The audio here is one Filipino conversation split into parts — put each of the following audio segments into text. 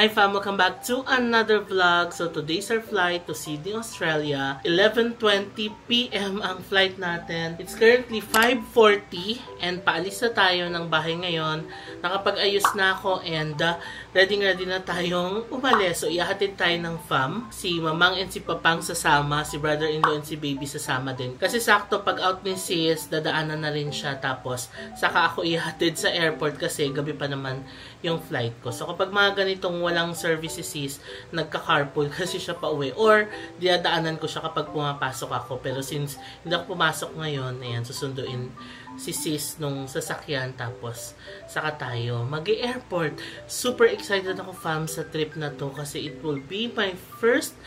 Hi fam, welcome back to another vlog. So today's our flight to Sydney, Australia. 11:20 PM ang flight natin. It's currently 5:40 and paalis na tayo ng bahay ngayon. Nakapag-ayos na ako and ready na tayong umalis. So ihahatid tayo ng fam. Si mamang and si papang sasama, si brother-in-law and si baby sasama din. Kasi sakto pag out ni sis, dadaanan na rin siya. Tapos saka ako ihahatid sa airport kasi gabi pa naman yung flight ko. So kapag mga ganitong walang services, nagka-carpool kasi siya pa uwi. Or, diadaanan ko siya kapag pumapasok ako. Pero since hindi ako pumasok ngayon, ayan, susunduin si sis nung sasakyan. Tapos, saka tayo mag-airport. Super excited ako, fam, sa trip na to. Kasi it will be my first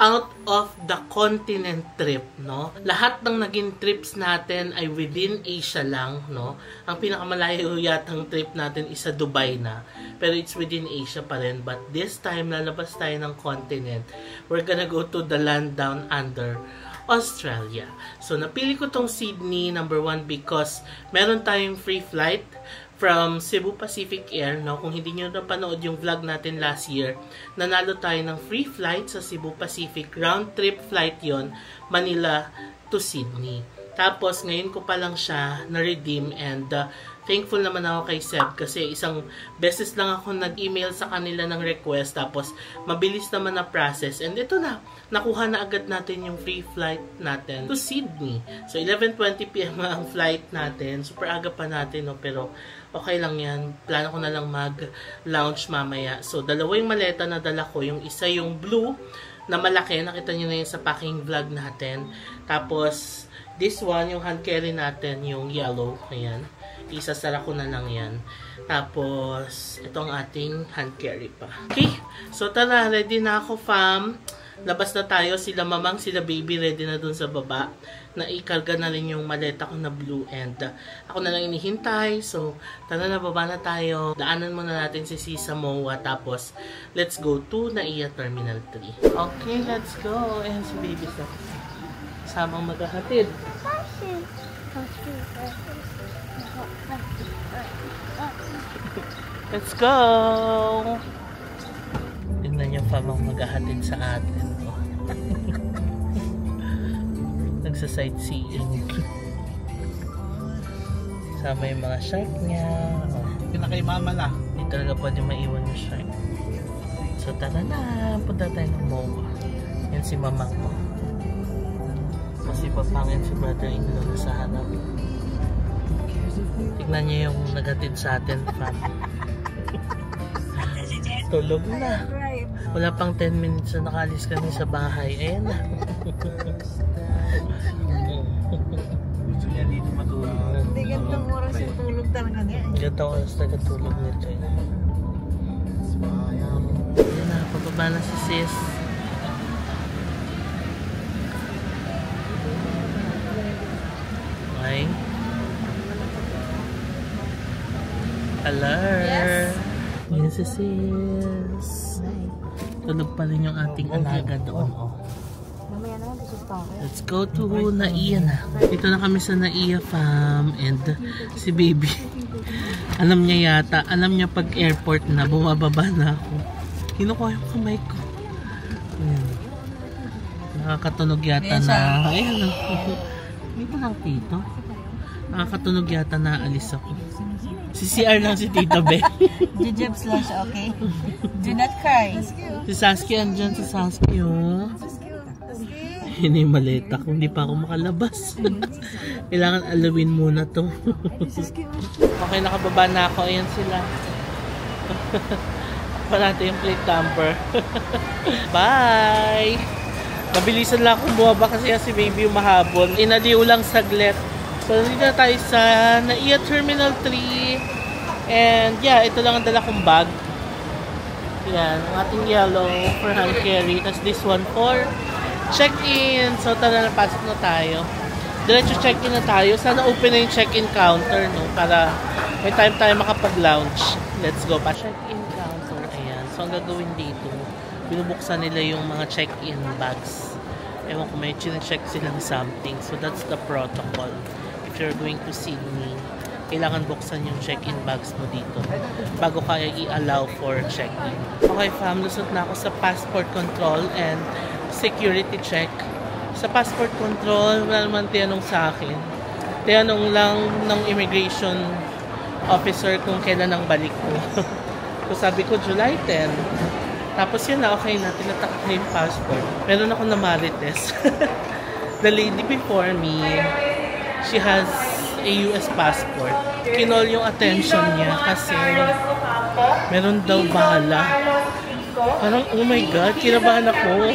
out of the continent trip, no? Lahat ng naging trips natin ay within Asia lang, no? Ang pinakamalayo yatang trip natin is sa Dubai na. Pero it's within Asia pa rin. But this time, lalabas tayo ng continent. We're gonna go to the land down under, Australia. So, napili ko tong Sydney, number 1, because meron tayong free flight from Cebu Pacific Air. No? Kung hindi nyo napanood yung vlog natin last year, nanalo tayo ng free flight sa Cebu Pacific. Round trip flight yon, Manila to Sydney. Tapos, ngayon ko pa lang siya na-redeem and thankful naman ako kay Seb kasi isang beses lang ako nag-email sa kanila ng request tapos mabilis naman na process and ito na, nakuha na agad natin yung free flight natin to Sydney. So 11:20 PM ang flight natin, super aga pa natin, no? Pero okay lang yan, plano ko na lang mag-lounge mamaya. So dalawa yung maleta na dala ko, yung isa yung blue na malaki, nakita nyo na yun sa packing vlog natin. Tapos this one, yung hand carry natin, yung yellow, ayan. Isasara ko na lang yan. Tapos, ito ang ating hand carry pa. Okay, so tara, ready na ako, fam. Labas na tayo, sila mamang, sila baby, ready na dun sa baba. Naikarga na rin yung maleta ko na blue and ako na lang inihintay. So, tara na, baba na tayo. Daanan muna natin si Sisa Moa. Tapos, let's go to NAIA Terminal 3. Okay, let's go. And si baby sa samang maghahatid. Let's go! Tingnan niyo pa mang maghahatid sa atin. Oh. Nagsa-sightseeing. Sama yung mga shark niya. Oh. Pinakay mama na. Hindi talaga pwede maiwan yung shark. So tara na, punta tayo ng MOA. Yan si mama ko. Kasi papangin si brother-in-law sa hanap. Tignan niyo yung naghatid sa atin, fam. Tulog na. Wala pang 10 minutes na nakalis kami sa bahay. Ayan na. Gusto niya dito matulog. Hindi gantong oras yung tulog talaga niya. Gantong oras na katulog nito. Ayan na, pababa na si sis. Okay. Hello. Yes. Yan si sis. Tulog pa rin yung ating alaga doon. Oh. Mamaya naman gusto ko. Let's go to NAIA na. Dito na kami sa NAIA, fam. And si baby. Alam niya yata. Alam niya pag airport na. Bumababa na ako. Kinukuha yung kamay ko. Ayan. Nakakatunog yata na. Ayan. Dito lang, tito. Nakakatunog yata na alis ako. Si CR lang si Tita Beth. Jujubs lang siya, okay? Do not cry. Si Saskia andyan, si Saskia, oh. Yun yung maleta ko, hindi pa ako makalabas. Kailangan alawin muna to. Okay, nakababa na ako. Ayan sila. Parati yung plate dumper. Bye! Mabilisan lang akong bumaba kasi si baby yung mahabol. Inaliw lang saglit. So, dito na tayo sa NAIA Terminal 3. And, yeah, ito lang ang dala kong bag. Yan, ang ating yellow for hand carry. Tapos this one for check-in. So, tara na, pasok na tayo. Diretso check-in na tayo. Sana open na yung check-in counter, no? Para may time tayo makapag-lounge. Let's go pa. Check-in counter. Ayan. So, ang gagawin dito, binubuksan nila yung mga check-in bags. Ewan ko, may check silang something. So, that's the protocol. If you're going to Sydney, kailangan buksan yung check-in bags mo dito bago ka i-allow for check-in. Okay fam, lusot na ako sa passport control and security check. Sa passport control, wala naman tinanong sa akin. Tinanong lang ng immigration officer kung kailan ang balik ko. So sabi ko, July 10. Tapos yun na, okay na, tinatak na yung passport. Meron ako na marites. The lady before me, she has a US passport. Kinol yung attention niya kasi meron daw bala. Parang, oh my God, kinabahan ako.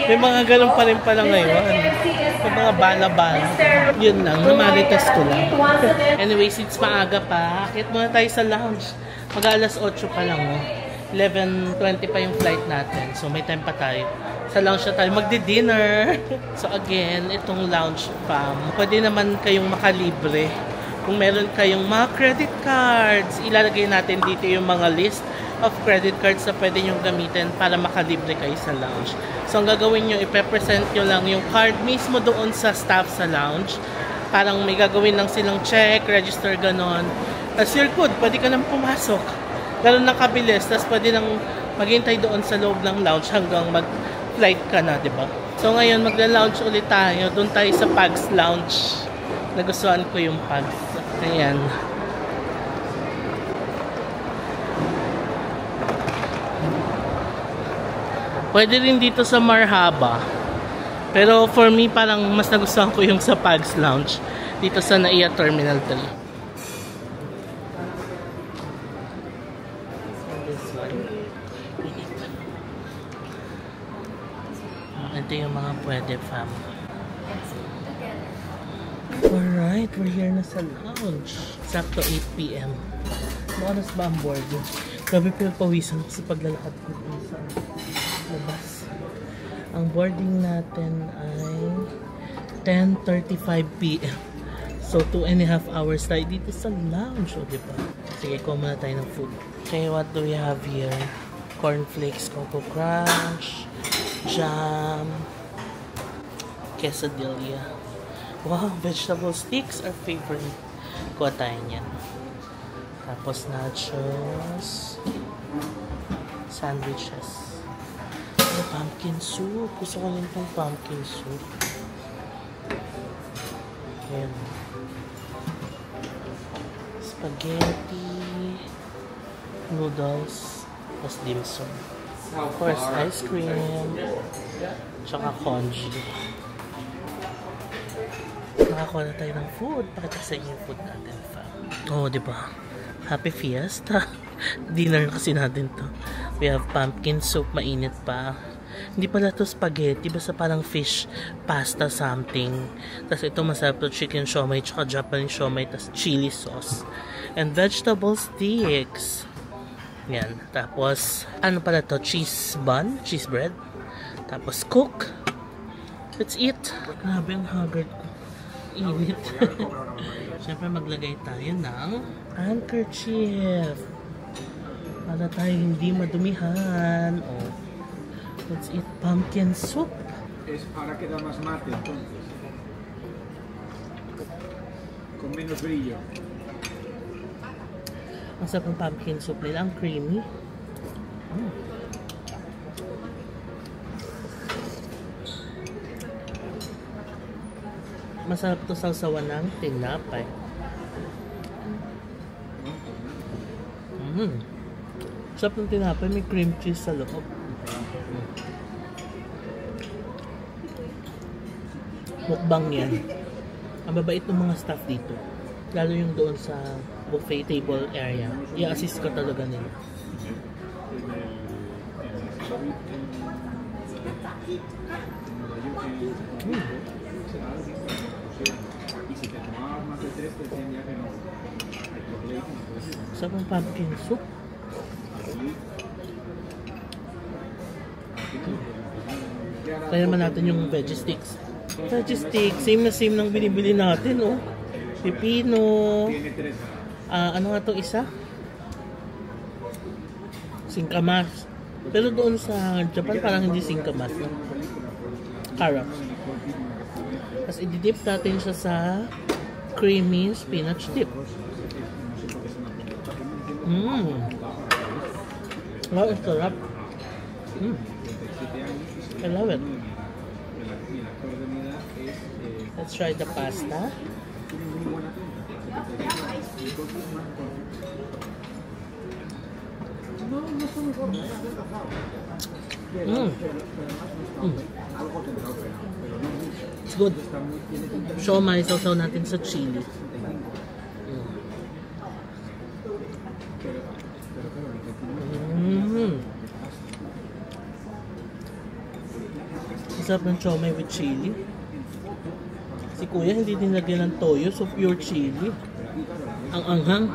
May mga ganun pa rin pala ngayon. May mga bala-bala. Yun lang, namarites ko lang. Anyway, since maaga pa, akit muna tayo sa lounge. Mag-alas 8 pa lang, oh. 11:20 pa yung flight natin. So, may time pa tayo. Sa lounge na tayo magdi-dinner. So, again, itong lounge fam, pwede naman kayong makalibre. Kung meron kayong mga credit cards, ilalagay natin dito yung mga list of credit cards na pwede nyo gamitin para makalibre kayo sa lounge. So, ang gagawin nyo, ipepresent nyo lang yung card mismo doon sa staff sa lounge. Parang may gagawin lang silang check, register, ganon. Tapos you're good, pwede ka nang pumasok. Ganon lang kabilis, tapos pwede nang maghintay doon sa loob ng lounge hanggang mag-flight ka na, diba? So, ngayon, magla-lounge ulit tayo. Doon tayo sa Pags Lounge. Nagustuhan ko yung Pags. Ayan. Pwede rin dito sa Marhaba. Pero for me, parang mas nagustuhan ko yung sa Pags Lounge. Dito sa NAIA Terminal 3. Ito yung mga pwede, fam. Alright, we're here na sa lounge. Sakto 8 PM. Maoras ba ang boarding? Grabe pinagpawisan ko sa paglalakad ko sa labas. Ang boarding natin ay 10:35 PM. So, 2.5 hours tayo dito sa lounge. O, diba? Sige, kuha muna tayo ng food. Okay, what do we have here? Cornflakes, Coco Crunch, jam, quesadilla. Wow, vegetable sticks are favorite. Kuha tayo niyan. Tapos nachos, sandwiches. Pumpkin soup. Gusto ko rin itong pumpkin soup. Ayan. Spaghetti, noodles, tapos dim sum. Of course, ice cream, tsaka congee. Nakakuha na tayo ng food. Pakita sa inyo yung food natin, fam. Oh, diba? Happy Fiesta. Dinner kasi natin to. We have pumpkin soup, mainit pa. Hindi pala to spaghetti, basta parang fish pasta something. Tapos ito masarap to chicken siomai, tsaka Japanese siomai, tapos chili sauce. And vegetable sticks. Yan. Tapos, ano pala to? Cheese bun? Cheese bread? Tapos cook. Let's eat. Grabe ang haggard ko. Init. Siyempre maglagay tayo ng handkerchief para tayo hindi madumihan. Oh. Let's eat pumpkin soup. Es para que da más mate entonces. Con menos brillo. Ang sarap ng pumpkin soup nila. Ang creamy. Masarap to sausawan ng tinapay. Sarap ng tinapay. May cream cheese sa loob. Mukbang yan. Ang babait ng mga staff dito. Lalo yung doon sa buffet table area. I-assist ka talaga nila. Sarap ng pumpkin soup. Kaya naman natin yung veggie sticks. Veggie sticks, same na same ng binibili natin, oh. Pipino. Ano nga itong isa? Singkamas. Pero doon sa Japan parang hindi singkamas, no? Carrots. Tapos i-dip natin siya sa creamy spinach dip. Wow, it's sarap. I love it. Let's try the pasta. It's good. Siomai, sausaw natin sa chili. Masarap ng siomai with chili. Si Kuya hindi din lagyan ng toyo, so pure chili. Ang anghang.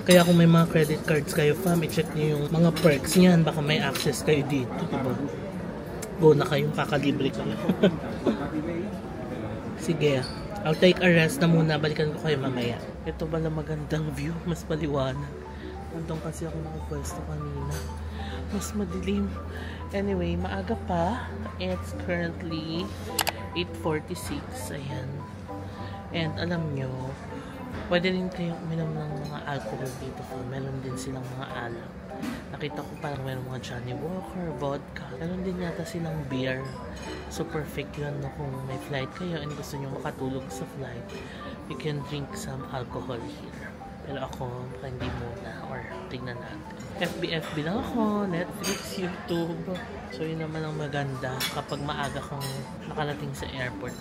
Kaya kung may mga credit cards kayo, fam, i-check niyo yung mga perks niyan. Baka may access kayo dito, diba? Go na kayong kakalibre kayo. Sige, I'll take a rest na muna. Balikan ko kayo mamaya. Ito pala magandang view. Mas maliwanag. Nandun kasi ako nakapwesto kanina. Mas madilim. Anyway, maaga pa. It's currently 8:46. Ayan. And alam nyo, pwede rin kayong uminom ng mga alcohol dito. Meron din silang mga alak. Nakita ko parang meron mga Johnny Walker, vodka. Meron din yata silang beer. So perfect yun no, kung may flight kayo and gusto nyo makatulog sa flight. You can drink some alcohol here. Pero ako, hindi muna. Or tignan natin. FB lang ako. Netflix, YouTube. So yun naman ang maganda kapag maaga kang nakarating sa airport.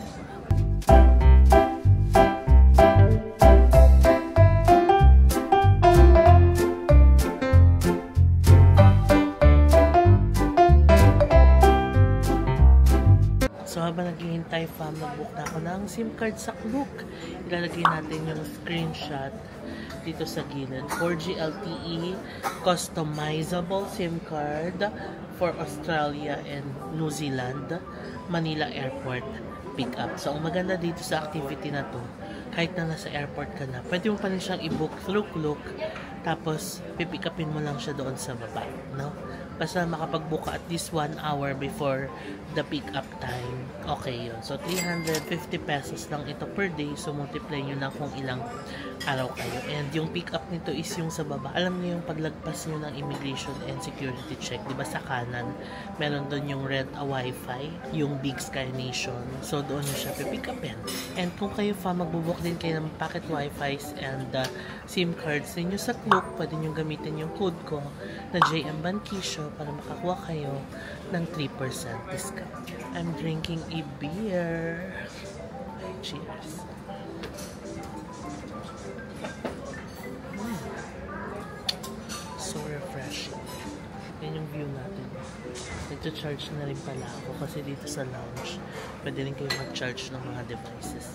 So habang naghihintay fam, nag-book na ako ng SIM card sa Klook. Ilalagay natin yung screenshot dito sa gilid. 4G LTE customizable SIM card for Australia and New Zealand, Manila Airport pickup. So ang maganda dito sa activity na to, kahit na nasa airport ka na, pwede mo pa rin siyang i-book through Klook. Tapos pipick upin mo lang siya doon sa baba, no? Basta makapag-book ka at least 1 hour before the pick-up time. Okay yun. So, 350 pesos lang ito per day. So, multiply nyo na kung ilang araw kayo. And yung pick-up nito is yung sa baba. Alam niyo yung paglagpas nyo ng immigration and security check. Diba sa kanan, meron doon yung rent a wifi, yung Big Sky Nation. So, doon nyo siya pipick upin. And kung kayo magbubook din kayo ng packet wifis and SIM cards ninyo sa Klook, pwede nyo gamitin yung code ko na JM Banquisho para makakuha kayo ng 3% discount. I'm drinking a beer. Cheers. So refreshing. Yan yung view natin. Nag-charge na rin pala ako kasi dito sa lounge, pwede rin kayo mag-charge ng mga devices.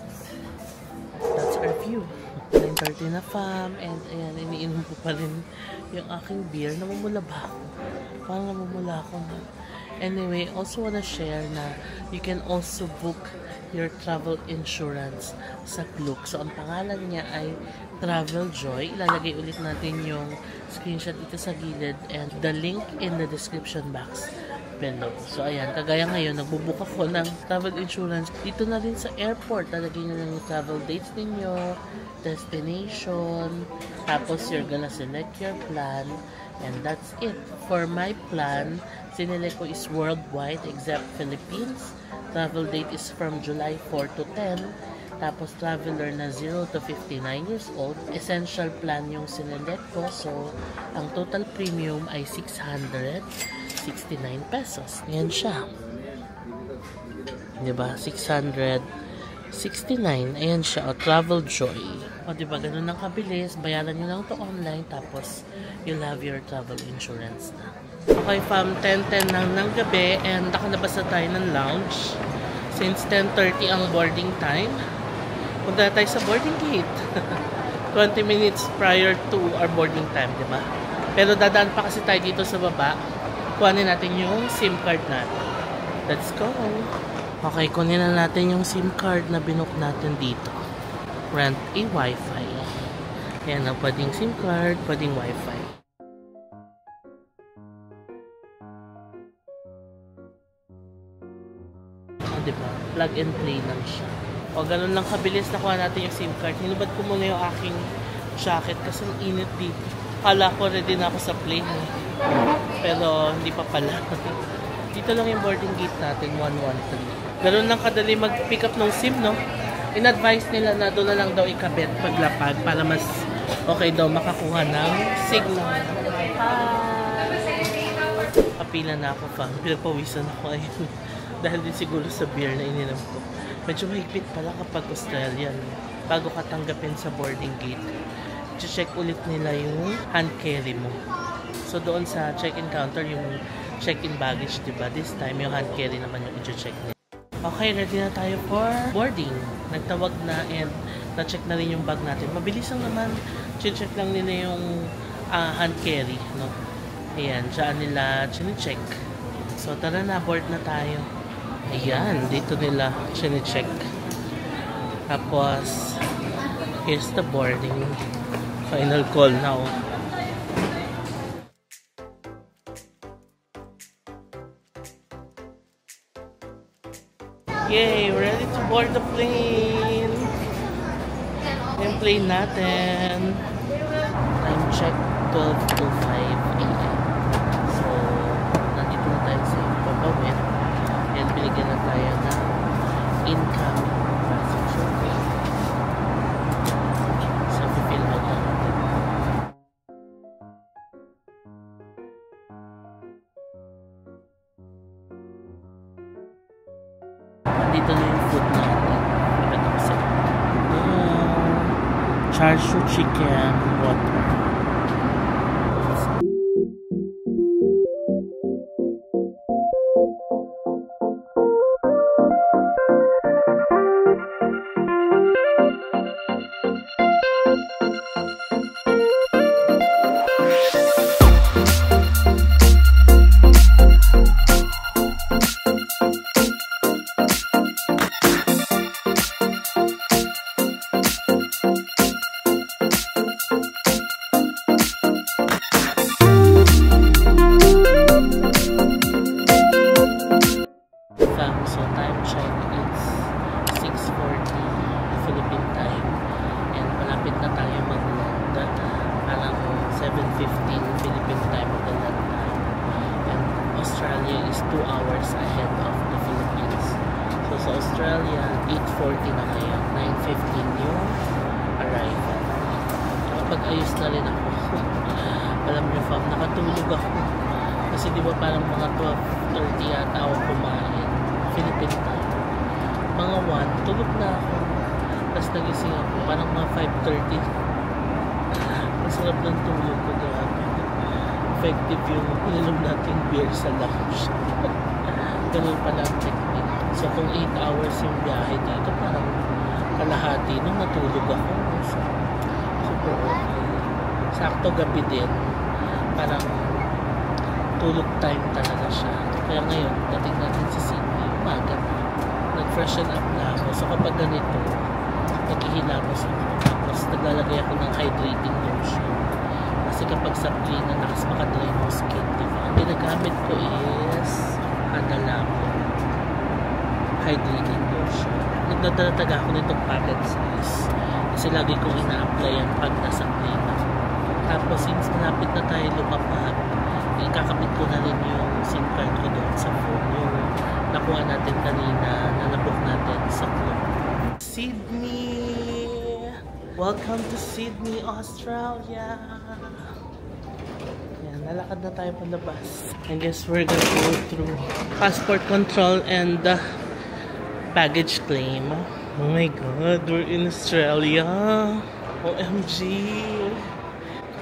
That's our view. 9:30 na fam, and ayan, iniinom ko pa rin yung aking beer. Namumula ba ako? Parang namumula ako na. Anyway, also wanna share na you can also book your travel insurance sa Klook. So, ang pangalan niya ay Travel Joy. Ilalagay ulit natin yung screenshot dito sa gilid and the link in the description box below. So, ayan. Kagaya ngayon, nagbubook ako ng travel insurance. Dito na rin sa airport. Lalagay nyo lang yung travel dates ninyo, destination, tapos you're gonna select your plan, and that's it. For my plan, sinelect ko is worldwide except Philippines. Travel date is from July 4 to 10. Tapos traveler na 0 to 59 years old. Essential plan yung sinelect ko. So, ang total premium ay 669 pesos. Yan siya. Diba? 669. Ayan siya. O, Travel Joy. O, diba? Ganun ang kabilis. Bayaran nyo lang to online. Tapos, you'll have your travel insurance na. Okay, fam. 10:10 ng gabi. And nakalabas na tayo ng lounge. Since 10:30 ang boarding time. Punta na tayo sa boarding gate. 20 minutes prior to our boarding time, di ba? Pero dadaan pa kasi tayo dito sa baba. Kuhanin natin yung SIM card natin. Let's go! Okay, kunin na natin yung SIM card na binook natin dito. Rent a Wi-Fi. Ayan na, pwedeng SIM card, pwedeng Wi-Fi. O, diba? Plug and play lang siya. O, ganun lang kabilis nakuha natin yung SIM card. Hinubad ko muna yung aking jacket kasi ang init dito. Kala ko ready na ako sa plane. Pero hindi pa pala. Dito lang yung boarding gate natin, 113. Ganun lang kadali mag-pick up ng SIM, no? In-advise nila na doon na lang daw ikabit paglapag para mas okay daw makakuha ng signal. Kapila na ako pa. Pinagpawisan ako ayun. Dahil din siguro sa beer na ininom ko. Medyo mahigpit pala kapag Australian. Bago ka tanggapin sa boarding gate, check ulit nila yung hand carry mo. So doon sa check-in counter, yung check-in baggage, diba? This time, yung hand carry naman yung i-check nila. Okay, ready na tayo for boarding. Nagtawag na and na-check na rin yung bag natin. Mabilis lang naman. Check lang nila yung hand carry, no? Ayan, dyan nila chine-check. So, tara na, board na tayo. Ayan, dito nila chine-check. Tapos, here's the boarding. Final call now. Yay! We're ready to board the plane! Yung plane natin. Time check, 12:05 AM. So, nandito na tayo sa Papawin. And binigyan na tayo ng incoming passenger rate. So, fill out na natin. Dito na yung food natin. Ito kasi. Char siu chicken water. So time check is 6:40 Philippine time and malapit na tayo mag-land. Parang 7:15 Philippine time mag-land tayo. And Australia is 2 hours ahead of the Philippines. So sa Australia, 8:40 na ngayon, 9:15 yung arrival. Nakapag-ayos na rin ako. Alam niyo fam, nakatulog ako. Kasi di ba parang mga 12:30 yata ako kumain. Philippine time. Mga 1, tulog na ako. Tapos nagising ako, parang mga 5:30. Ang sarap ng tulog ko, grabe. Effective yung ininom nating beer sa lunch. Ganun pala ang technique. So kung 8 hours yung biyahe dito, parang kalahati nung natulog ako. So, super okay. Sakto gabi din. Parang tulog time talaga siya. Kaya ngayon, dating natin sa Sydney, umaga na. Nag-freshen up na ako. So kapag ganito, naghihilamos ako. Tapos naglalagay ako ng hydrating lotion. Kasi kapag sa plane na nakas makadry mo skin, diba? Ang ginagamit ko is Adalamo hydrating lotion. Nagdadala ako nitong packet size. Kasi lagi kong ina-applyan pag nasa plane ako. Tapos since malapit na tayo lumapag, ikakapit ko na rin yung SIM card ko doon sa phone. Yung nakuha natin kanina, na nabook natin sa club. Sydney! Welcome to Sydney, Australia! Yan, nalakad na tayo palabas. I guess we're gonna go through passport control and baggage claim. Oh my god, we're in Australia! OMG!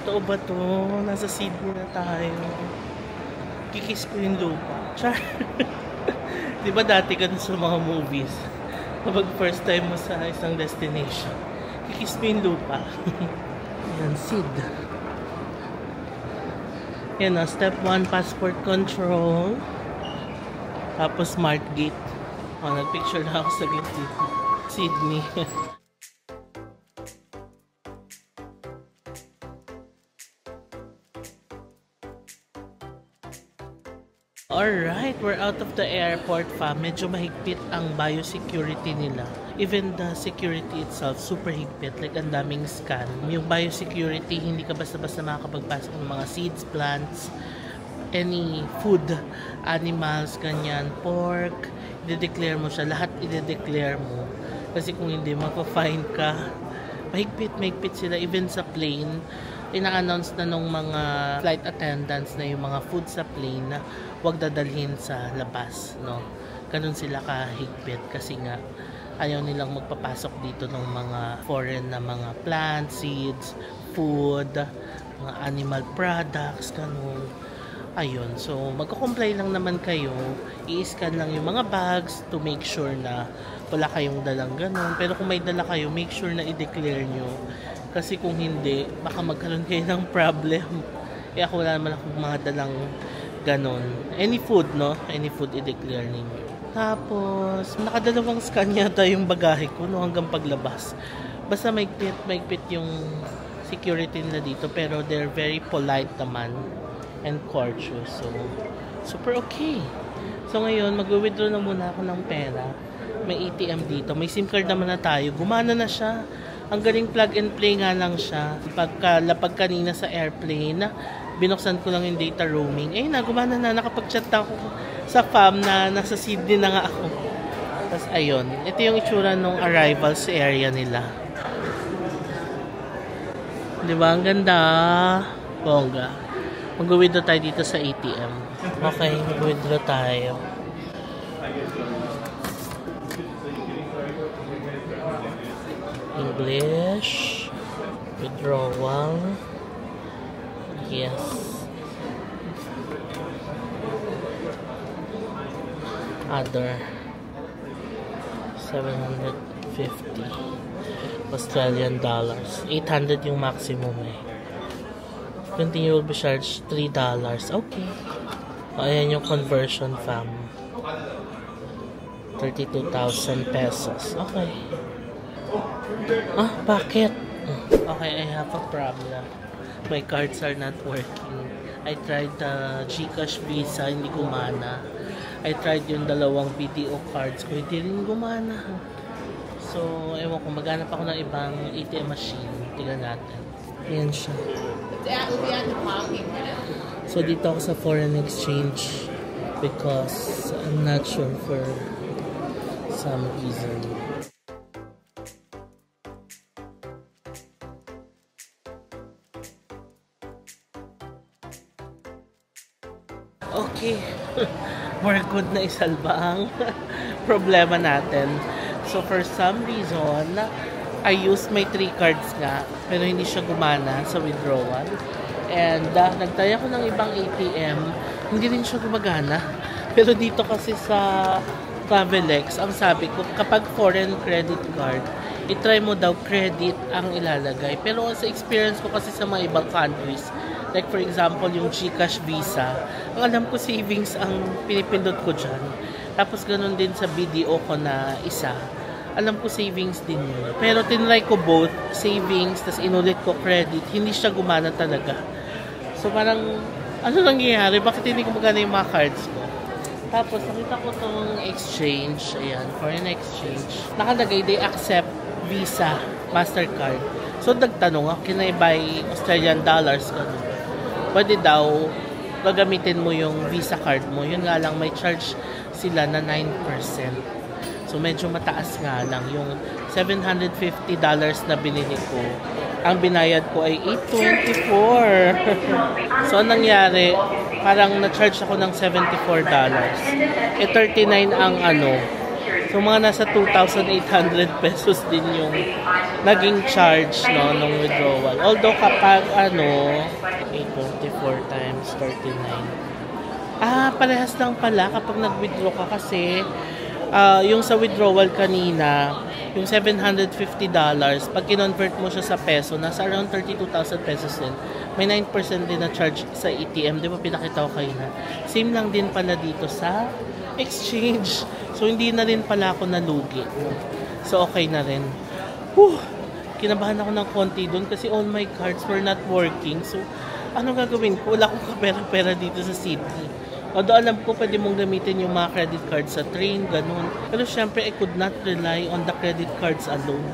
Totoo ba to? Nasa Sydney na tayo. Kikis ko yung lupa. Char! Diba dati ganun sa mga movies? Kapag first time mo sa isang destination, kikis mo yung lupa. Yan, Sid. Yan na, step 1, passport control. Tapos smart gate. O, nagpicture na ako sa gate dito. Sydney. Alright, we're out of the airport, fam. Medyo mahigpit ang biosecurity nila. Even the security itself, super higpit. Like, ang daming scan. Yung biosecurity, hindi ka basta-basta makakapagpasok ng mga seeds, plants, any food, animals, ganyan, pork. I-declare mo siya. Lahat i-declare mo. Kasi kung hindi, mapa-fine ka. Mahigpit sila. Even sa plane, ina-announce na nung mga flight attendants na yung mga food sa plane na huwag dadalhin sa labas, no? Ganun sila kahigpit kasi nga ayaw nilang magpapasok dito ng mga foreign na mga plants, seeds, food, mga animal products, ganun. Ayun, so magko-comply lang naman kayo, i-scan lang yung mga bags to make sure na wala kayong dalang ganun. Pero kung may dala kayo, make sure na i-declare nyo. Kasi kung hindi, baka magkaroon kayo ng problem. Ako wala naman akong mga dalang ganon. Any food, no? Any food i-declare ninyo. Tapos, nakadalawang scan yata yung bagahe ko, no? Hanggang paglabas. Basta maigpit yung security nila dito. Pero they're very polite naman. And courteous. So, super okay. So, ngayon, mag-withdraw na muna ako ng pera. May ATM dito. May SIM card naman na tayo. Gumana na siya. Ang galing plug and play nga lang siya. Pagkalapag kanina sa airplane, binuksan ko lang yung data roaming. Eh, gumana na. Nakapag-chat ako sa fam na nasa Sydney na nga ako. Tapos, ayun. Ito yung itsura ng arrivals area nila. Diba? Ang ganda. Bongga. Mag-withdraw tayo dito sa ATM. Okay, mag-withdraw tayo. English, withdrawal, yes, other, 750 Australian dollars, 800 yung maximum eh. Continue will be charged $3. Okay. O, ayan yung conversion, fam. 32,000 pesos. Okay. Ah, bakit? Okay, I have a problem. My cards are not working. I tried the GCash Visa, hindi gumana. I tried yung dalawang BDO cards ko, hindi rin gumana. So, ewan ko, maghanap ako ng ibang ATM machine. Tingnan natin. Ayan siya. So, dito ako sa foreign exchange because I'm not sure for some reason. Okay, we're good na isalba ang problema natin. So for some reason, I used my 3 cards nga, pero hindi siya gumana sa withdrawal. And nagtry ako ng ibang ATM, hindi rin siya gumagana. Pero dito kasi sa Travelex, ang sabi ko, kapag foreign credit card, itry mo daw credit ang ilalagay. Pero sa experience ko kasi sa mga ibang countries, like for example, yung GCash Visa, ang alam ko savings ang pinipindot ko dyan. Tapos ganun din sa BDO ko na isa. Alam ko savings din yun. Pero tinry ko both, savings, tas inulit ko credit, hindi siya gumana talaga. So parang, ano nangyayari? Bakit hindi ko magana yung mga cards ko? Tapos nakita ko tong exchange, ayan, foreign exchange. Nakalagay, they accept Visa, Mastercard. So nagtanong ako, can I buy Australian dollars? Ganun. Pwede daw, gagamitin mo yung Visa card mo. Yun nga lang, may charge sila na 9%. So medyo mataas nga lang. Yung $750 na binili ko, ang binayad ko ay $824. So anong nangyari, parang na-charge ako ng $74. Eh 39 ang ano. So mga nasa 2,800 pesos din yung naging charge, no, nung withdrawal. Although kapag ano, 824 times 39. Parehas lang pala kapag nag-withdraw ka kasi yung sa withdrawal kanina, yung $750, pag kinonvert mo siya sa peso, nasa around 32,000 pesos din. May 9% din na charge sa ATM. Di ba pinakita ko kayo na? Same lang din pala dito sa exchange. So, hindi na rin pala ako nalugi. So, okay na rin. Kinabahan ako ng konti doon kasi all my cards were not working. So, ano gagawin ko? Wala akong kapera-pera dito sa Sydney. Although alam ko pwede mong gamitin yung mga credit cards sa train, ganun. Pero syempre, I could not rely on the credit cards alone.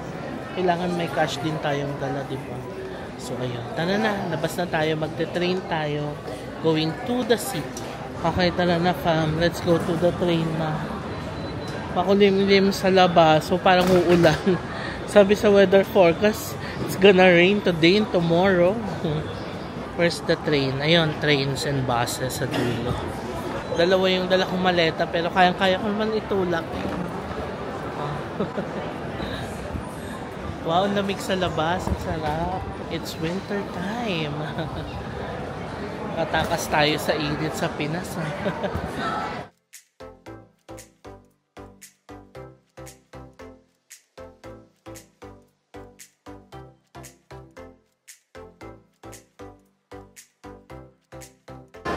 Kailangan may cash din tayong dala, di ba? So, ayun. Tara na. Labas na tayo. Magte-train tayo. Going to the city. Okay, tara na, fam. Let's go to the train na. Makulimlim sa labas. So, parang uulan. Sabi sa weather forecast, it's gonna rain today and tomorrow. Where's the train? Ayun, trains and buses sa dulo. Dalawa yung dala kong maleta, pero kayang-kaya ko naman itulak. Wow, lamig sa labas. Ang sarap. It's winter time. Katakas tayo sa init sa Pinas.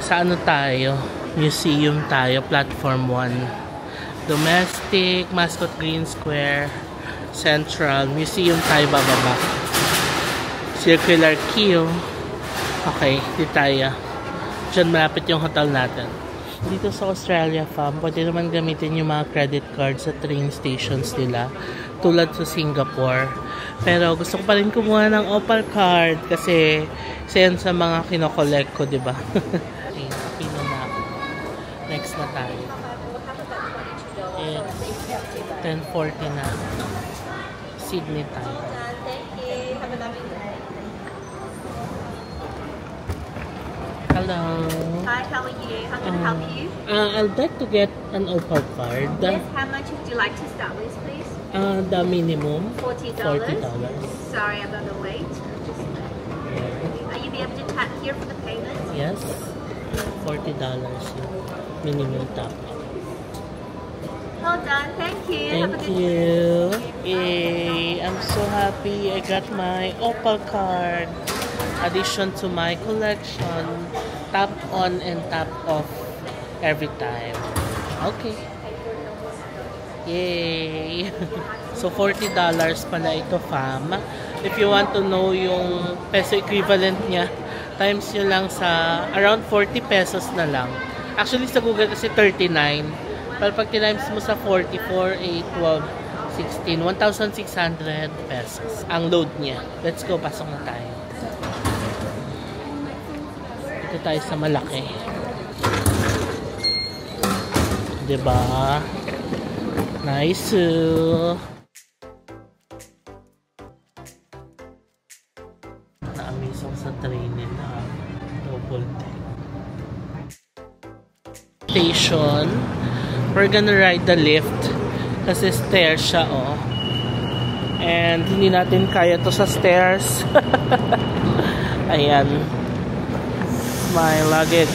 Sa ano tayo? Museum tayo, platform 1. Domestic, Mascot Green Square, Central, Museum tayo bababa. Circular queue. Okay, di tayo. Diyan malapit yung hotel natin. Dito sa Australia, fam, pwede naman gamitin yung mga credit cards sa train stations nila. Tulad sa Singapore. Pero gusto ko pa rin kumuha ng Opal card kasi yan sa mga kinokollect ko, di ba? Okay, pino na ako. Next na tayo. It's 10:40 na. Sydney tayo. Hello. Hi, how are you? How can I help you? I'd like to get an Opal card. Yes, how much would you like to start with, please? The minimum. $40. $40. Sorry about the wait. Are you be able to tap here for the payment? Yes. $40 minimum tap. Well done, thank you. Have a Thank good you. Yay! I'm so happy I got my Opal card. Addition to my collection. Tap on and tap off every time. Okay. Yay! So $40 pala ito, fam. If you want to know yung peso equivalent niya, times nyo lang sa around 40 pesos na lang. Actually sa Google kasi 39. Pero pag times mo sa 44, 8, 12, 16, 1,600 pesos ang load niya. Let's go, pasok na tayo. Ito tayo sa malaki. Diba? Nice. Na-amaze ako sa train nila. Double deck. Station. We're gonna ride the lift kasi stairs siya, oh. And hindi natin kaya to sa stairs. Ayan. My luggage.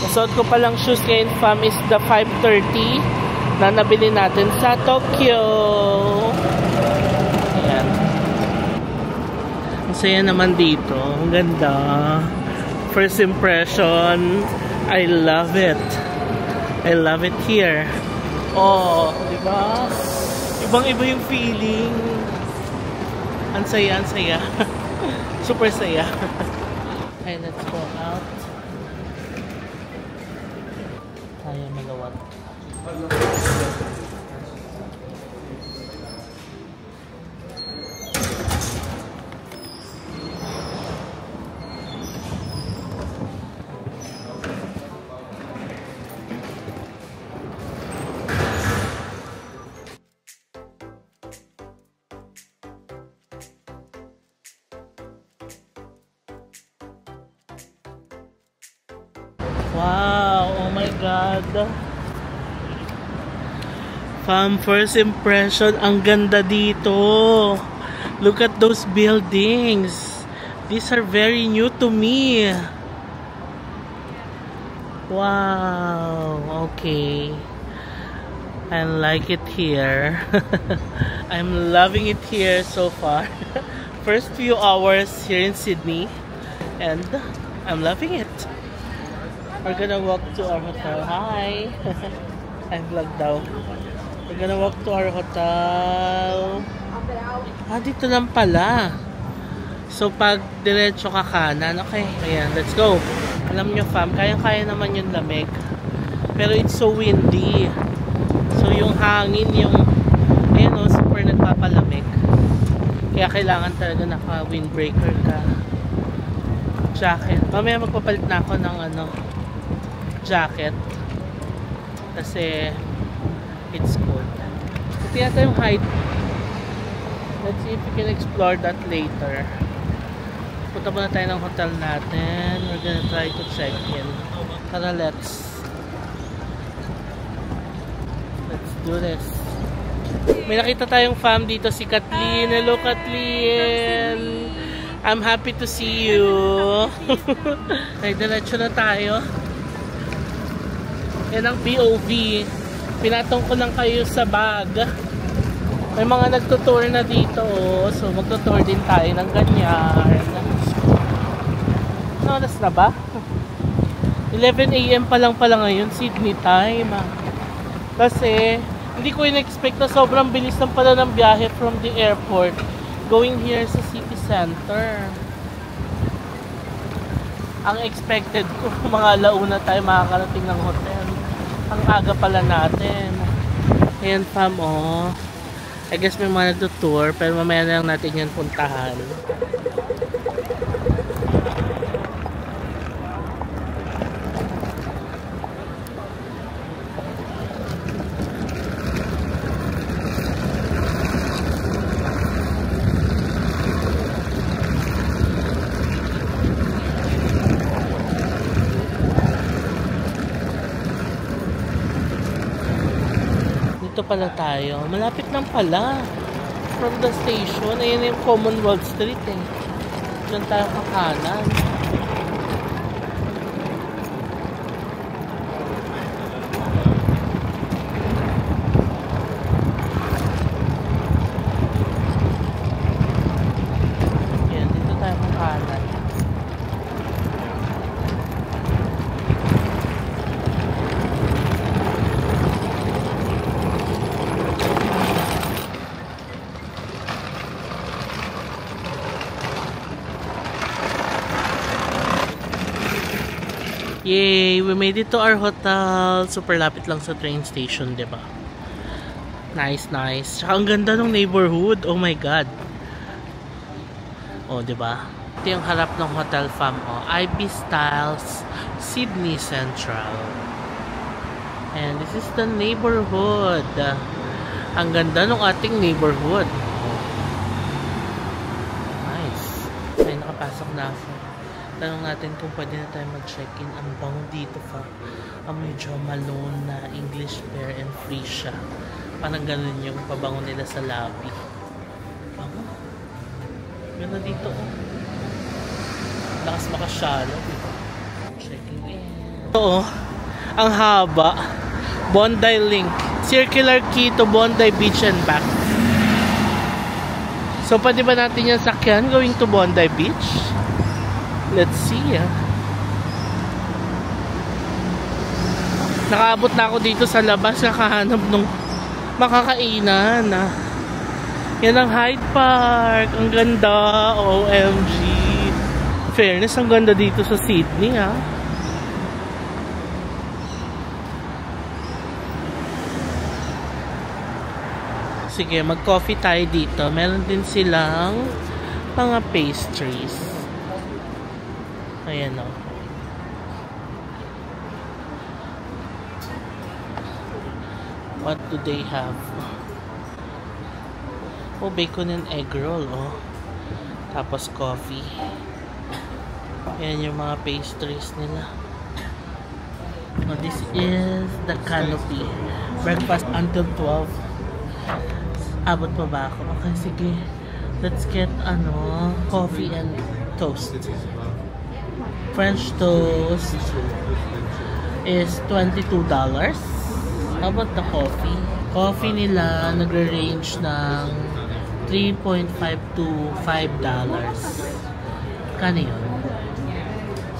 Nasuot ko palang shoes ngayon, fam, is the 530 na nabili natin sa Tokyo. Ayan. Ang saya naman dito. Ang ganda. First impression, I love it. I love it here. Oh, di ba? Ibang-iba yung feeling. Ang saya, ang saya. Super saya. Okay, let's go out. Tayo malawat. Wow, oh my God. Fam, first impression, ang ganda dito. Look at those buildings. These are very new to me. Wow, okay. I like it here. I'm loving it here so far. First few hours here in Sydney. And I'm loving it. We're gonna walk to our hotel. Hi! I vlog daw. We're gonna walk to our hotel. Dito lang pala. So, pag diretso ka kanan, okay. Ayan, let's go. Alam nyo fam, kaya-kaya naman yung lamig. Pero it's so windy. So yung hangin, yung ayun o, super nagpapalamig. Kaya kailangan talaga naka-windbreaker ka. Jacket. Mamaya magpapalit na ako ng jacket. Kasi it's cold. Ito yata yung height. Let's see if we can explore that later. Punta muna tayo ng hotel natin. We're gonna try to check in. Tara, let's do this. May nakita tayong fam dito, si Kathleen. Hello, Kathleen! I'm happy to see you. Ay, diretso na tayo. Yan ang POV. Pinatong ko lang kayo sa bag. May mga nagtutour na dito. So, magtutour din tayo ng ganyan. Ano oras na ba? 11 AM pa lang pala ngayon, Sydney time. Kasi, hindi ko in-expect na sobrang bilis lang pala ng biyahe from the airport going here sa city center. Ang expected ko, mga alauna tayo makakarating ng hotel. Ang aga pala natin. Ayan fam, oh. I guess may mga nagtutour, pero mamaya na lang natin yan puntahan. Dito pala tayo. Malapit lang pala. From the station. Ayan yung Commonwealth Street eh. Diyan tayo kakanan. Ayan, dito tayo kakanan. Yay! We made it to our hotel. Super lapit lang sa train station, diba? Nice, nice. Tsaka ang ganda ng neighborhood. Oh my God. Oh, diba? Ito yung harap ng hotel fam. Oh, Ibis Styles, Sydney Central. And this is the neighborhood. Ang ganda ng ating neighborhood. Nice. Ay, nakapasok na ako. Tanong natin kung pwede na tayo mag-check-in. Ang bango dito pa. Amoy Jo Malone na English Pear and Freesia. Parang ganun yung pabango nila sa lobby. Bango. Ganda dito oh. Lakas makasyalo. Checking in. Oo. Ang haba. Bondi Link. Circular key to Bondi Beach and back. So pwede ba natin yung sakyan going to Bondi Beach? Let's see. Nakaabot na ako dito sa labas. Nakahanap nung makakainan. Yan ang Hyde Park. Ang ganda. OMG. Fairness, ang ganda dito sa Sydney ha. Sige, mag-coffee tayo dito. Meron din silang mga pastries. Ayan o. What do they have? Oh, bacon and egg roll oh. Tapos coffee. Ayan yung mga pastries nila. Oh, this is the canopy. Breakfast until 12. Abot pa ba ako? Okay, sige. Let's get coffee and toast. French toast is $22. How about the coffee? Coffee nila nagre-range ng $3.5 to $5. Kano yun?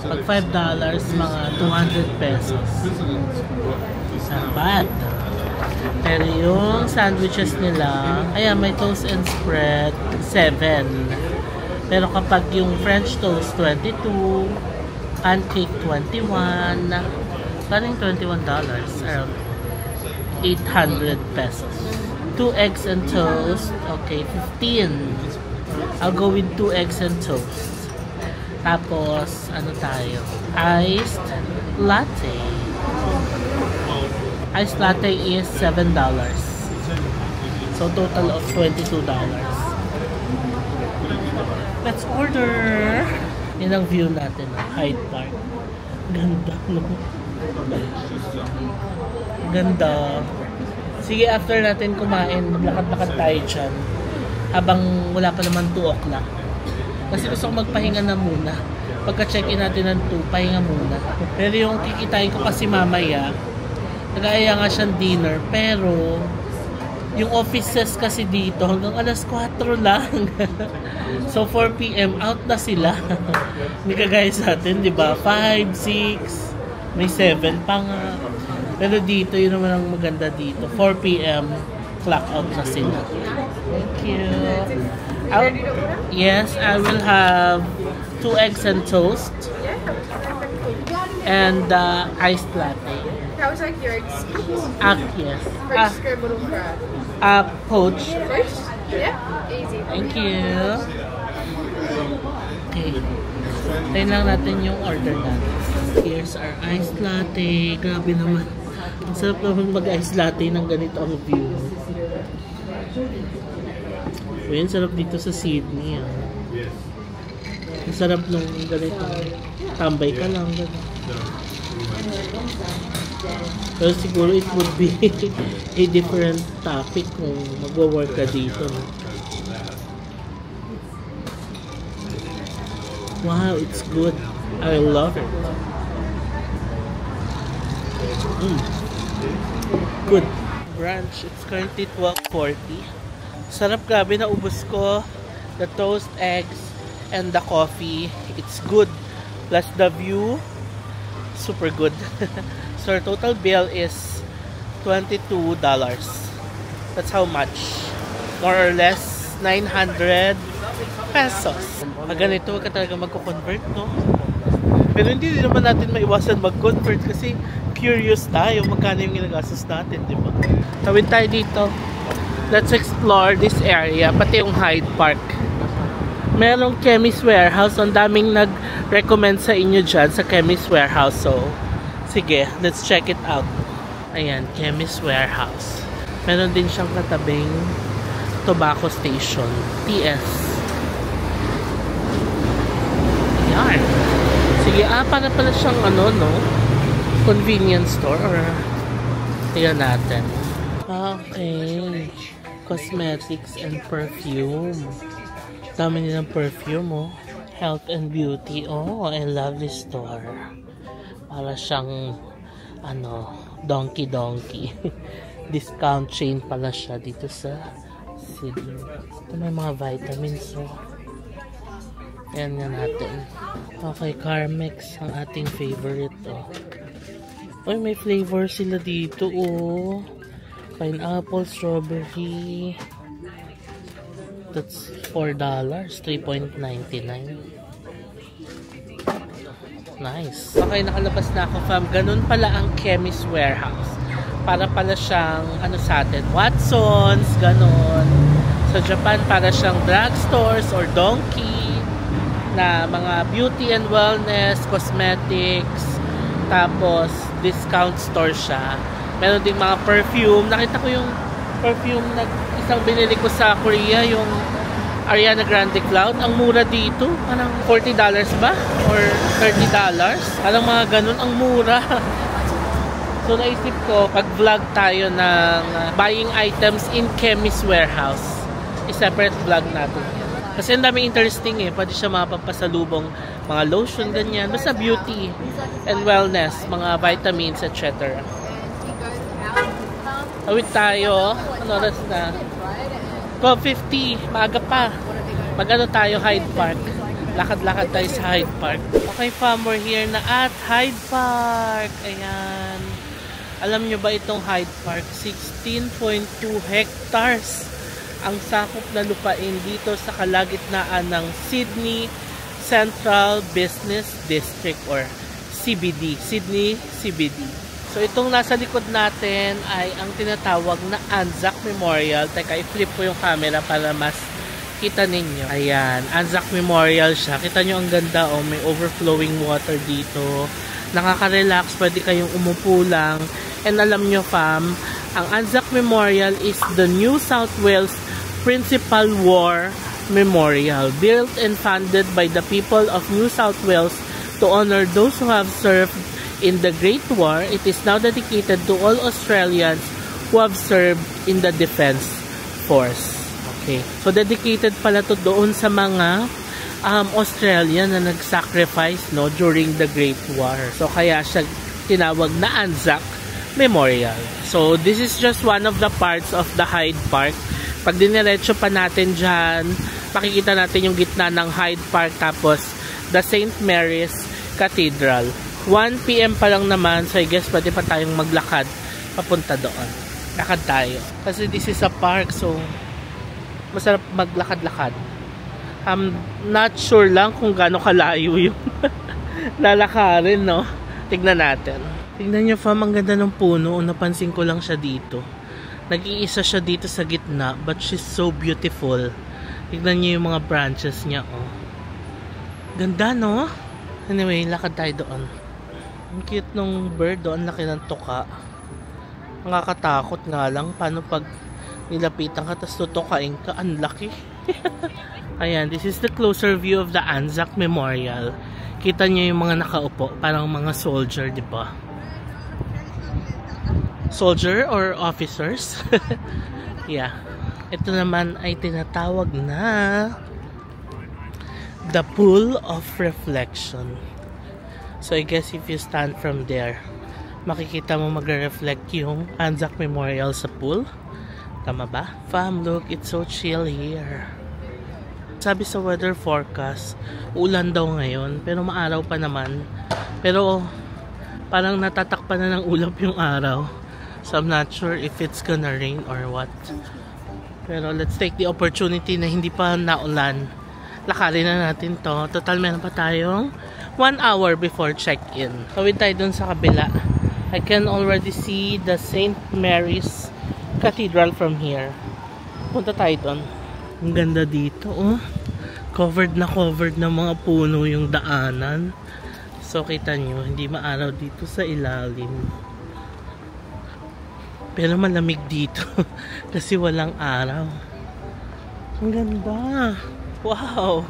Pag $5, mga 200 pesos. Sabat. Pero yung sandwiches nila, ayan, may toast and spread, 7. Pero kapag yung French toast, 22. Pancake, 21. Parang $21. Around 800 pesos. 2 eggs and toast. Okay, 15. I'll go with 2 eggs and toast. Tapos, ano tayo? Iced latte. Iced latte is $7. So, total of $22. Let's order! Yan ang view natin ng Hyde Park. Ganda, no? Ganda. Sige, after natin kumain, maglakad-lakad tayo dyan. Habang wala pa naman 2 o'clock. Kasi gusto ko magpahinga na muna. Pagka-check-in natin ng 2, pahinga muna. Pero yung kikitain ko kasi mamaya, nag-aaya nga siyang dinner, pero yung offices kasi dito hanggang alas 4 lang. So 4 PM out na sila. Hindi kagaya sa atin, di ba? 5, 6, may 7 pa nga. Pero dito, yun naman ang maganda dito. 4 PM, clock out na sila. Thank you. Yes, I will have 2 eggs and toast. And iced latte. How's like your excuse? Yes. Fresh scrambled crab. Poached. Fresh? Yeah, easy. Thank you. Okay. Tayo lang natin yung order natin. Here's our iced latte. Grabe naman. Ang sarap naman mag-iced latte ng ganito ang view. Ayun, sarap dito sa Sydney. Ang sarap nung ganito. Tambay ka lang. Ganito. Pero siguro it would be a different topic kung mag-work ka dito. Wow, it's good. I love it. Good. Brunch, it's currently 12:40. Sarap, grabe, naubos ko. The toast, eggs, and the coffee. It's good. Plus the view, super good. So our total bill is $22. That's how much? More or less 900 pesos. Pag ganito, wag ka talaga magko-convert, no? Pero hindi din naman natin maiwasan mag-convert kasi curious tayo magkano yung ginagastos natin, di ba? Tawid tayo dito. Let's explore this area, pati yung Hyde Park. Merong Chemist Warehouse. Ang daming nag-recommend sa inyo dyan sa Chemist Warehouse. So, sige, let's check it out. Ayan, Chemist Warehouse. Meron din siyang katabing tobacco station. TS. Ayan. Sige, para pala siyang ano, no? Convenience store or tingnan natin. Okay. Cosmetics and perfume. Dami nilang perfume, oh. Health and beauty. Oh, I love this store. Para siyang ano, donkey. Discount chain pala siya dito sa Sydney. Ito may mga vitamins, oh. Yan nga natin. Okay, Carmex ang ating favorite, oh. Uy, may flavor sila dito, oh. Pineapple, strawberry. That's $4, $3.99. Nice. Okay, nakalabas na ako, fam. Ganun pala ang Chemist Warehouse. Para pala siyang, ano sa atin, Watsons, ganun. Sa Japan, para siyang drugstores or donkey na mga beauty and wellness, cosmetics, tapos discount store siya. Meron ding mga perfume. Nakita ko yung perfume na isang binili ko sa Korea, yung Ariana Grande Cloud. Ang mura dito. Parang $40 ba? Or $30? Parang mga ganun. Ang mura. So naisip ko, pag-vlog tayo ng buying items in Chemist Warehouse. I-separate vlog natin. Kasi ang dami interesting eh. Pwede siya mapapasalubong mga lotion, ganyan. Basta beauty and wellness, mga vitamins, etc. Awit tayo. Ano oras na? 12:50. Maaga pa. Mag-ano tayo, Hyde Park. Lakad-lakad tayo sa Hyde Park. Okay, fam, we're here na at Hyde Park. Ayan. Alam nyo ba itong Hyde Park? 16.2 hectares ang sakop na lupain dito sa kalagitnaan ng Sydney Central Business District or CBD, Sydney CBD. So itong nasa likod natin ay ang tinatawag na Anzac Memorial. Teka, i-flip ko yung camera para mas kita ninyo. Ayan, Anzac Memorial siya. Kita nyo ang ganda, oh, may overflowing water dito. Nakaka-relax, pwede kayong umupo lang. And alam nyo fam, ang Anzac Memorial is the New South Wales Principal War Memorial, built and funded by the people of New South Wales to honor those who have served in the Great War. It is now dedicated to all Australians who have served in the Defence Force. Okay, so dedicated pala to doon sa mga Australian na nag-sacrifice, no, during the Great War. So kaya siya tinawag na Anzac Memorial. So this is just one of the parts of the Hyde Park. Pag diniretso pa natin dyan, makikita natin yung gitna ng Hyde Park tapos the St. Mary's Cathedral. 1 PM pa lang naman, so I guess pwede pa tayong maglakad papunta doon. Lakad tayo. Kasi this is a park, so masarap maglakad-lakad. I'm not sure lang kung gaano kalayo yung lalakarin, no? Tignan natin. Tignan nyo fam, ang ganda ng puno. Napansin ko lang siya dito. Nag-iisa siya dito sa gitna, but she's so beautiful. Tignan nyo yung mga branches niya, oh. Ganda, no? Anyway, lakad tayo doon. Ang cute nung bird doon, laki ng tuka. Nakakatakot nga lang. Paano pag nilapitan ka, tapos tutukain ka? Ang laki. Ayan, this is the closer view of the Anzac Memorial. Kita nyo yung mga nakaupo, parang mga soldier, di ba? Soldier or officers? Yeah. Ito naman ay tinatawag na the Pool of Reflection. So I guess if you stand from there, makikita mo magre-reflect yung Anzac Memorial sa pool. Tama ba? Fam, look, it's so chill here. Sabi sa weather forecast, ulan daw ngayon, pero maaraw pa naman. Pero parang natatakpan na ng ulap yung araw. So I'm not sure if it's gonna rain or what. Pero let's take the opportunity na hindi pa naulan. Lakarin na natin to. Total meron pa tayong 1 hour before check-in. Tawid tayo dun sa kabila. I can already see the St. Mary's Cathedral from here. Punta tayo dun. Ang ganda dito, oh. Covered na mga puno yung daanan. So kita nyo, hindi maaraw dito sa ilalim. Pero malamig dito kasi walang araw. Ang ganda. Wow!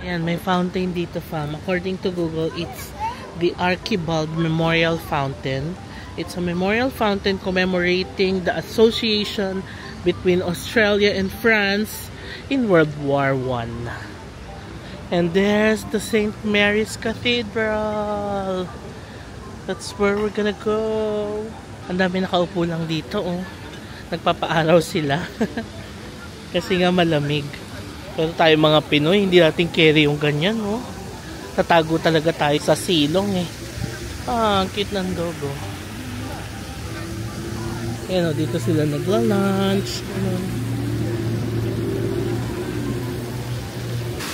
Ayan, may fountain dito fam. According to Google, it's the Archibald Memorial Fountain. It's a memorial fountain commemorating the association between Australia and France in World War I. And there's the St. Mary's Cathedral. That's where we're gonna go. Ang dami nakaupo lang dito, oh. Nagpapaaraw sila. Kasi nga malamig. Pero tayo mga Pinoy, hindi natin carry yung ganyan, oh. Tatago talaga tayo sa silong, eh. Ah, ang cute ng dog, oh. Ayan, oh, dito sila nagla-lunch.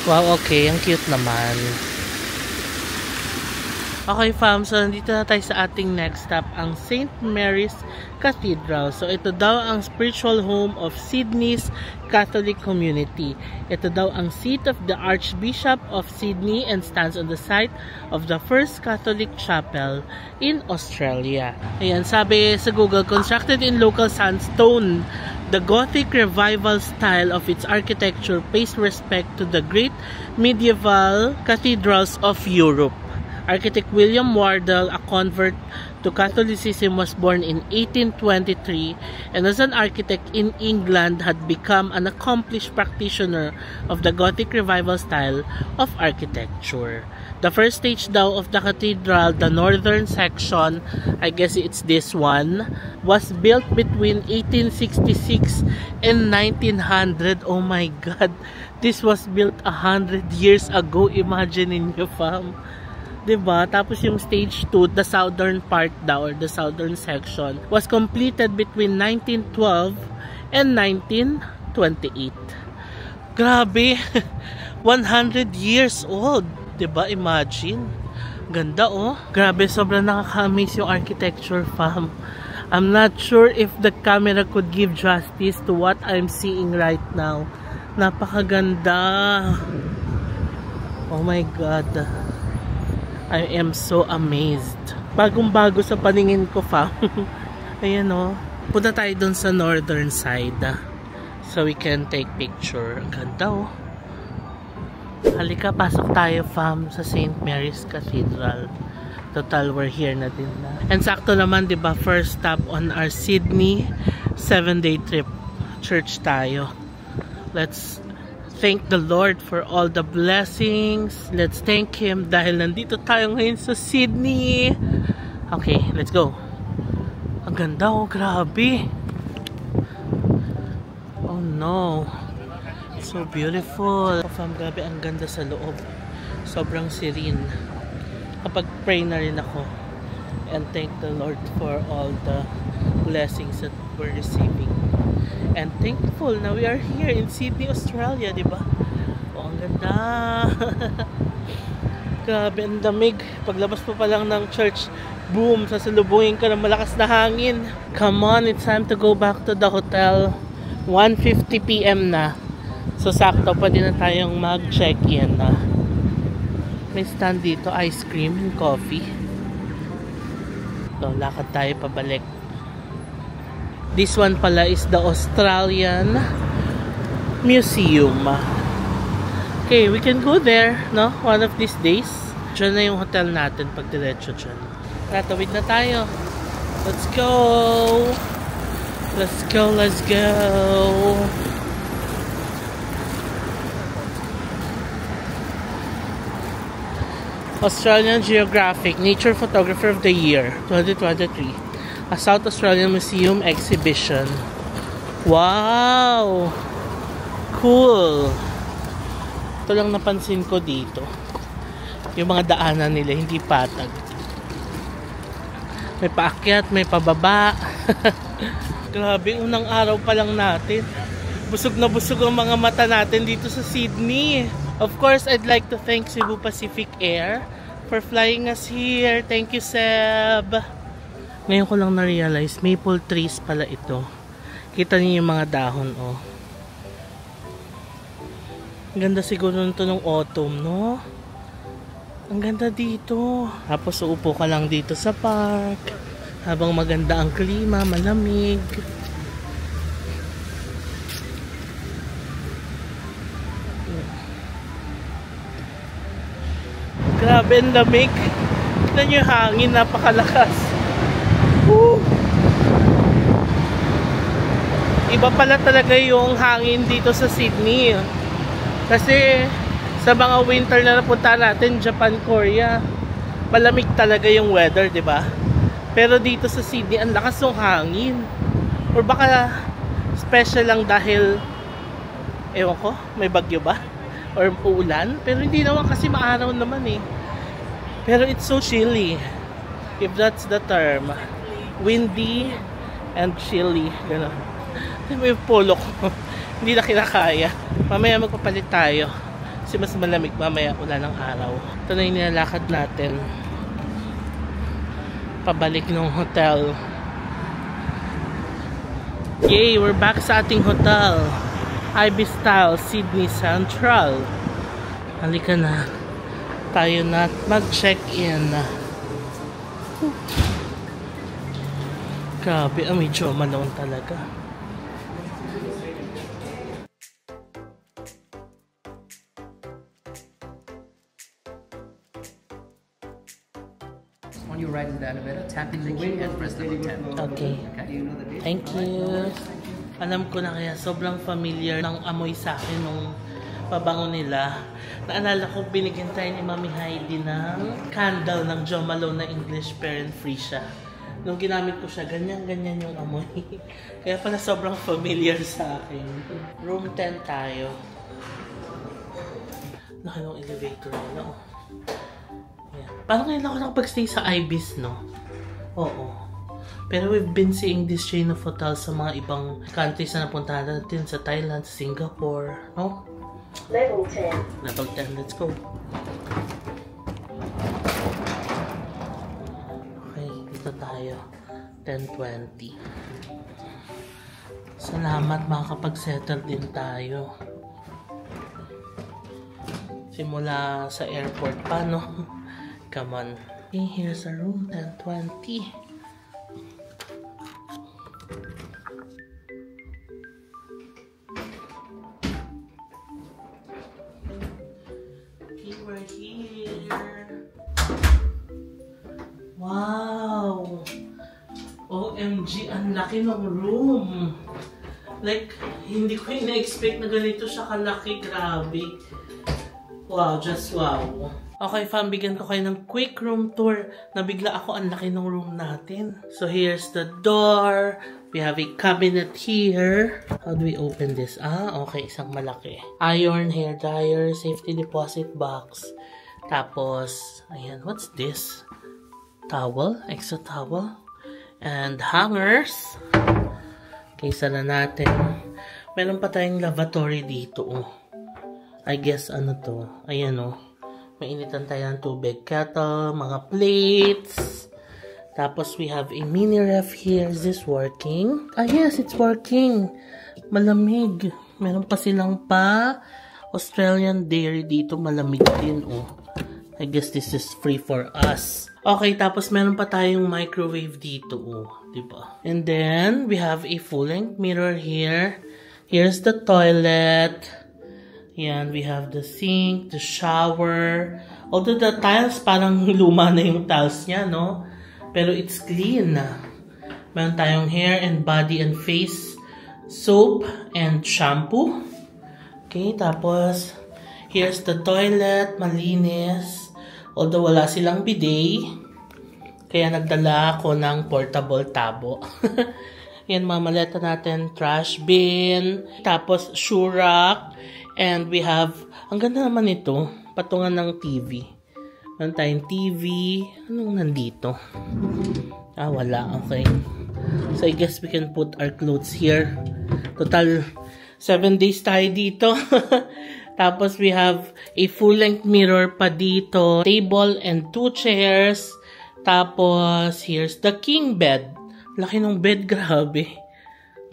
Wow, okay. Ang cute naman. Okay fam, so nandito na tayo sa ating next stop, ang St. Mary's Cathedral. So ito daw ang spiritual home of Sydney's Catholic community. Ito daw ang seat of the Archbishop of Sydney and stands on the site of the first Catholic chapel in Australia. Ayan, sabi sa Google, constructed in local sandstone, the Gothic revival style of its architecture pays respect to the great medieval cathedrals of Europe. Architect William Wardell, a convert to Catholicism, was born in 1823 and as an architect in England had become an accomplished practitioner of the Gothic revival style of architecture. The first stage daw of the cathedral, the northern section, I guess it's this one, was built between 1866 and 1900. Oh my God! This was built 100 years ago. Imagine niyo, fam. Diba? Tapos yung stage 2, the southern part daw, or the southern section, was completed between 1912 and 1928. Grabe! 100 years old! Diba? Imagine. Ganda oh. Grabe, sobrang nakaka-amaze yung architecture, fam. I'm not sure if the camera could give justice to what I'm seeing right now. Napakaganda. Oh my God. I am so amazed. Bagong-bago sa paningin ko, fam. Ayan oh. Punta tayo dun sa northern side. So we can take picture. Ang ganda oh. Halika, pasok tayo, fam, sa St. Mary's Cathedral. Total, we're here na din na. And sakto naman, diba, first stop on our Sydney 7-day trip. Church tayo. Let's thank the Lord for all the blessings. Let's thank Him dahil nandito tayo ngayon sa Sydney. Okay, let's go. Ang ganda oh, grabe. Oh no. So beautiful. Fam, grabe, ang ganda sa loob. Sobrang serene. Kapag pray na rin ako and thank the Lord for all the blessings that we're receiving. And thankful na we are here in Sydney, Australia, diba? Oh, ang ganda. Grabe, ang damig. Paglabas mo pa lang ng church, boom, sasalubungin ka ng malakas na hangin. Come on, it's time to go back to the hotel. 1:50 PM na. So, sakto, pwede na tayong mag-check-in na. May stand dito, ice cream and coffee. So, lakad tayo pabalik. This one pala is the Australian Museum. Okay, we can go there, no? One of these days. Diyan na yung hotel natin pag diretso dyan. Tatawid na tayo. Let's go! Let's go, let's go! Australian Geographic Nature Photographer of the Year 2023, a South Australian Museum exhibition. Wow! Cool! Ito lang napansin ko dito. Yung mga daanan nila, hindi patag. May paakyat, may pababa. Grabe, unang araw pa lang natin. Busog na busog ang mga mata natin dito sa Sydney. Of course, I'd like to thank Cebu Pacific Air for flying us here. Thank you, Seb. Ngayon ko lang na-realize, maple trees pala ito. Kita niyo yung mga dahon, oh. Ang ganda siguro nito nung autumn, no? Ang ganda dito. Tapos uupo ka lang dito sa park. Habang maganda ang klima, malamig. Grabe, ang lamig. Tignan nyo yung hangin, napakalakas. Woo! Iba pala talaga yung hangin dito sa Sydney. Kasi sa mga winter na napunta natin, Japan, Korea, malamig talaga yung weather, di ba? Pero dito sa Sydney, ang lakas ng hangin. Or baka special lang dahil, ewan ko, may bagyo ba? Or uulan, pero hindi naman kasi maaraw naman eh. Pero it's so chilly, if that's the term. Windy and chilly, gano'n. May polo ko. Hindi na kinakaya. Mamaya magpapalit tayo kasi mas malamig mamaya, ulan ng araw. Ito na yung nilalakad natin pabalik ng hotel. Yay, we're back sa ating hotel, Ibis Styles, Sydney Central. Halika na. Tayo na mag-check-in. Grabe, medyo malone talaga. On your right is the elevator. Tap in the key and press number 10. Okay. Thank you. Alam ko na kaya sobrang familiar ng amoy sa akin nung pabango nila. Naalala ko, binigyan tayo ni Mami Heidi ng candle ng Jo Malone na English Parent Free siya. Nung ginamit ko siya, ganyan-ganyan yung amoy. Kaya pala sobrang familiar sa akin. Room 10 tayo. Laki ng elevator nila, oh. Ayan. Parang ngayon ako nakapag-stay sa Ibis, no? Oo. Pero we've been seeing this chain of hotels sa mga ibang countries na napuntahan natin. Sa Thailand, sa Singapore, no? Level 10. Level 10, let's go. 10:20. Salamat, makakapag-settle din tayo. Simula sa airport pa, no? Come on. Okay, here's our room, 10:20. Okay, we're here. Wow! OMG, ang laki ng room. Like, hindi ko ina-expect na ganito siya kalaki. Grabe. Wow, just wow. Okay, fam, bigyan ko kayo ng quick room tour. Nabigla ako, ang laki ng room natin. So, here's the door. We have a cabinet here. How do we open this? Ah, okay, isang malaki. Iron, hair dryer, safety deposit box. Tapos, ayan, what's this? Towel, extra towel. And hangers. Kaysa na natin. Meron pa tayong lavatory dito, oh. I guess, ano to? Ayan, oh. Mainitan tayo ng tubig. Kettle, mga plates. Tapos, we have a mini ref here. Is this working? Ah, yes, it's working. Malamig. Meron pa silang Australian dairy dito. Malamig din, oh. I guess this is free for us. Okay, tapos meron pa tayong microwave dito, oh. Diba? And then, we have a full-length mirror here. Here's the toilet. Yan, we have the sink, the shower. Although the tiles, parang luma na yung tiles niya, no? Pero it's clean na. Meron tayong hair and body and face soap and shampoo. Okay, tapos here's the toilet, malinis. Although wala silang bidet, kaya nagdala ako ng portable tabo. Yan, mamaleta natin, trash bin, tapos shoe rack. And we have, ang ganda naman ito, patungan ng TV. Meron tayong TV. Anong nandito? Ah, wala. Okay. So, I guess we can put our clothes here. Total, 7 days tayo dito. Tapos, we have a full-length mirror pa dito. Table and 2 chairs. Tapos, here's the king bed. Laki ng bed, grabe.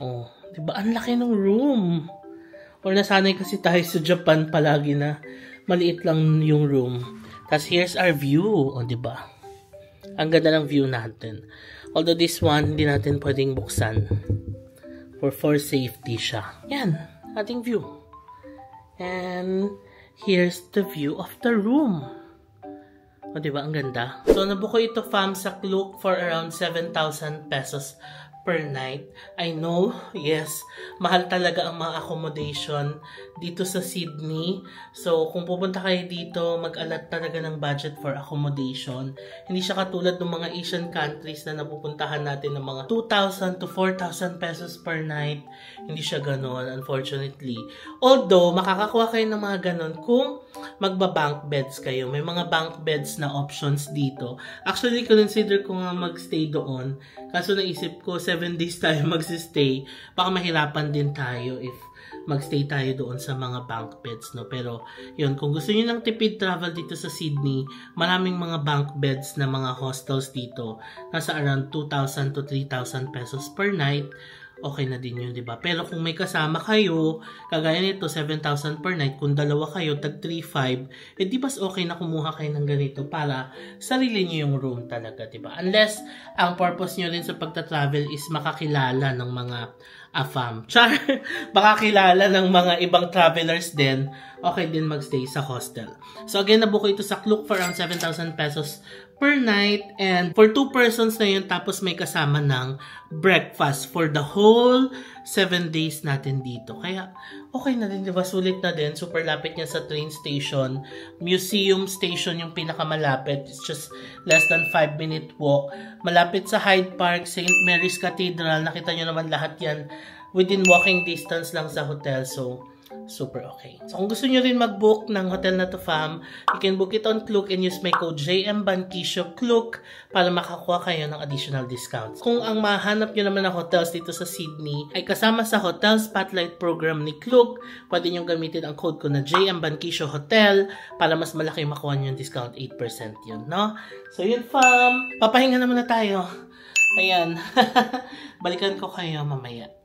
Oh, diba? Ang laki ng room. Or nasanay kasi tayo sa Japan palagi na maliit lang yung room. Tapos here's our view. O, diba? Ang ganda ng view natin. Although this one, hindi natin pwedeng buksan. For safety siya. Yan. Ating view. And here's the view of the room. O, diba? Ang ganda. So, nabuko ito, fam, sa Klook for around 7,000 pesos per night. I know, yes, mahal talaga ang mga accommodation dito sa Sydney. So, kung pupunta kayo dito, mag-alat talaga ng budget for accommodation. Hindi siya katulad ng mga Asian countries na napupuntahan natin ng mga 2,000 to 4,000 pesos per night. Hindi siya ganon, unfortunately. Although, makakakuha kayo ng mga ganon kung magba-bunk beds kayo. May mga bunk beds na options dito. Actually, consider ko nga mag-stay doon. Kaso naisip ko, 7 days tayo magsistay. Baka mahirapan din tayo if magstay tayo doon sa mga bunk beds, no? Pero, yun, kung gusto niyo ng tipid travel dito sa Sydney, maraming mga bunk beds na mga hostels dito. Nasa around 2,000 to 3,000 pesos per night. Okay na din yun, diba? Pero kung may kasama kayo, kagaya nito, 7,000 per night, kung dalawa kayo, tag 3,500, eh di bas okay na kumuha kayo ng ganito para sarili nyo yung room talaga, diba? Unless, ang purpose nyo rin sa pagta-travel is makakilala ng mga afam. Char! Makakilala ng mga ibang travelers din, okay din magstay sa hostel. So again, nabuko ito sa Klook for around 7,000 pesos per night, and for 2 persons na yun, tapos may kasama ng breakfast for the whole 7 days natin dito. Kaya, okay na din, diba? Sulit na din. Super lapit niya sa train station. Museum station yung pinakamalapit. It's just less than 5-minute walk. Malapit sa Hyde Park, St. Mary's Cathedral. Nakita nyo naman lahat yan within walking distance lang sa hotel. So, super okay. So, kung gusto nyo rin mag-book ng hotel na to, fam, you can book it on Klook and use my code JMBanquisio-Klook para makakuha kayo ng additional discounts. Kung ang mahanap nyo naman ng hotels dito sa Sydney ay kasama sa Hotel Spotlight program ni Klook, pwede nyo gamitin ang code ko na JMBanquisio-Hotel para mas malaki makuha nyo yung discount. 8% yun, no? So, yun, fam. Papahinga naman na tayo. Ayan. Balikan ko kayo mamaya.